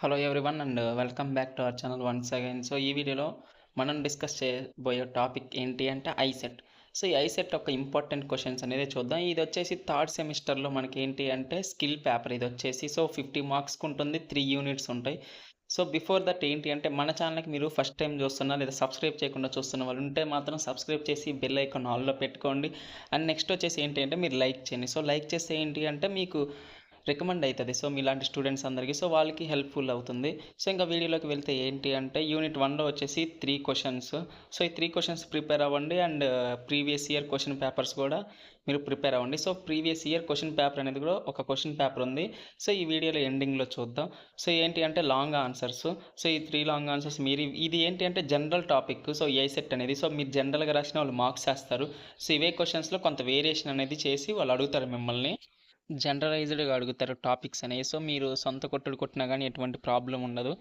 Hello everyone and welcome back to our channel once again. So ఈ వీడియోలో మనం discuss చేయబోయే టాపిక్ ఏంటి అంటే ఐసెట్. సో ఈ ఐసెట్ ఒక ఇంపార్టెంట్ క్వశ్చన్స్ అనేది చూద్దాం. ఇది వచ్చేసి థర్డ్ సెమిస్టర్లో మనకి ఏంటి అంటే స్కిల్ పేపర్ ఇది వచ్చేసి. సో 50 మార్క్స్కి ఉంటుంది, 3 యూనిట్స్ ఉంటాయి. సో బిఫోర్ దట్ ఏంటి అంటే మన ఛానల్కి మీరు ఫస్ట్ టైం చూస్తున్నా లేదా సబ్స్క్రైబ్ చేయకుండా చూస్తున్న వాళ్ళు ఉంటే మాత్రం సబ్స్క్రైబ్ చేసి బెల్ ఐకాన్ ఆల్లో పెట్టుకోండి. అండ్ నెక్స్ట్ వచ్చేసి ఏంటి అంటే మీరు లైక్ చేయండి. సో లైక్ చేస్తే ఏంటి అంటే మీకు రికమెండ్ అవుతుంది. సో మీలాంటి స్టూడెంట్స్ అందరికీ సో వాళ్ళకి హెల్ప్ఫుల్ అవుతుంది. సో ఇంకా వీడియోలోకి వెళ్తే ఏంటి అంటే యూనిట్ 1లో వచ్చేసి 3 క్వశ్చన్స్. సో ఈ 3 క్వశ్చన్స్ ప్రిపేర్ అవ్వండి and previous year question papers కూడా మీరు ప్రిపేర్ అవ్వండి. So previous year question paper అనేది కూడా ఒక క్వశ్చన్ పేపర్ ఉంది. సో ఈ వీడియోలో ఎండింగ్లో చూద్దాం. సో ఏంటి అంటే లాంగ్ ఆన్సర్స్. సో ఈ 3 లాంగ్ ఆన్సర్స్ మీరు ఇది ఏంటి అంటే జనరల్ టాపిక్. సో ఐసెట్ అనేది సో మీరు జనరల్గా రాసిన వాళ్ళు మార్క్స్ వేస్తారు. సో ఇవే క్వశ్చన్స్లో కొంత వేరియేషన్ అనేది చేసి వాళ్ళు అడుగుతారు మిమ్మల్ని. జనరలైజ్డ్గా అడుగుతారు టాపిక్స్ అనేవి. సో మీరు సొంత కొట్టుడు కొట్టినా కానీ ఎటువంటి ప్రాబ్లం ఉండదు.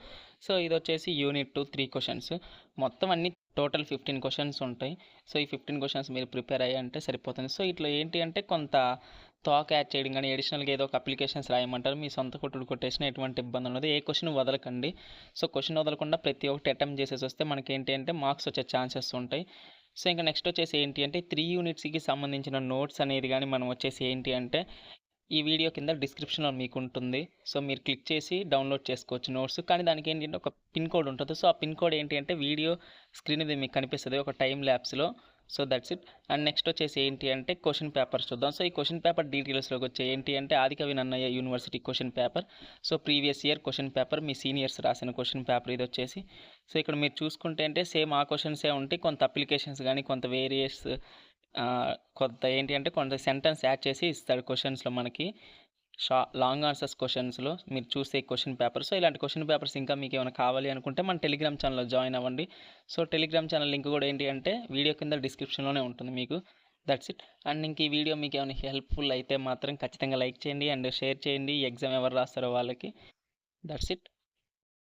సో ఇది వచ్చేసి యూనిట్ 2 3 క్వశ్చన్స్. మొత్తం అన్ని టోటల్ 15 క్వశ్చన్స్ ఉంటాయి. సో ఈ 15 క్వశ్చన్స్ మీరు ప్రిపేర్ అయ్యంటే సరిపోతుంది. సో ఇట్లా ఏంటి అంటే కొంత తోక యాడ్ చేయడం కానీ అడిషనల్గా ఏదో ఒక అప్లికేషన్స్ రాయమంటారు. మీ సొంత కొట్టుడు కొట్టేసిన ఎటువంటి ఇబ్బంది ఉండదు. ఏ క్వశ్చన్ వదలకండి. సో క్వశ్చన్ వదలకుండా ప్రతి ఒక్కటి అటెంప్ట్ చేసేసి వస్తే మనకి ఏంటి అంటే మార్క్స్ వచ్చే ఛాన్సెస్ ఉంటాయి. సో ఇంకా నెక్స్ట్ వచ్చేసి ఏంటి అంటే 3 యూనిట్స్కి సంబంధించిన నోట్స్ అనేది కానీ మనం వచ్చేసి ఏంటి అంటే ఈ వీడియో కింద డిస్క్రిప్షన్లో మీకు ఉంటుంది. సో మీరు క్లిక్ చేసి డౌన్లోడ్ చేసుకోవచ్చు నోట్స్. కానీ దానికి ఏంటంటే ఒక పిన్ కోడ్ ఉంటుంది. సో ఆ పిన్ కోడ్ ఏంటి అంటే వీడియో స్క్రీన్ మీద మీకు కనిపిస్తుంది ఒక టైం ల్యాప్స్లో. So that's it. And next వచ్చేసి ఏంటి అంటే క్వశ్చన్ పేపర్స్ చూద్దాం. సో ఈ క్వశ్చన్ పేపర్ డీటెయిల్స్లోకి వచ్చే ఏంటి అంటే Adikavi Nannaya university question paper. So previous year question paper మీ సీనియర్స్ రాసిన క్వశ్చన్ పేపర్ ఇది వచ్చేసి. సో ఇక్కడ మీరు చూసుకుంటే అంటే సేమ్ ఆ క్వశ్చన్సే ఉంటాయి. కొంత అప్లికేషన్స్ కానీ కొంత వేరియస్ కొంత ఏంటి అంటే కొంత సెంటెన్స్ యాడ్ చేసి ఇస్తాడు క్వశ్చన్స్లో మనకి. లాంగ్ ఆన్సర్స్ క్వశ్చన్స్లో మీరు చూసే క్వశ్చన్ పేపర్. సో ఇలాంటి క్వశ్చన్ పేపర్స్ ఇంకా మీకు ఏమైనా కావాలి అనుకుంటే మన టెలిగ్రామ్ ఛానల్లో జాయిన్ అవ్వండి. సో టెలిగ్రామ్ ఛానల్ లింక్ కూడా ఏంటి అంటే వీడియో కింద డిస్క్రిప్షన్లోనే ఉంటుంది మీకు. That's it. అండ్ ఇంక ఈ వీడియో మీకు ఏమైనా హెల్ప్ఫుల్ అయితే మాత్రం ఖచ్చితంగా లైక్ చేయండి అండ్ షేర్ చేయండి. ఎగ్జామ్ ఎవరు రాస్తారో వాళ్ళకి. That's it.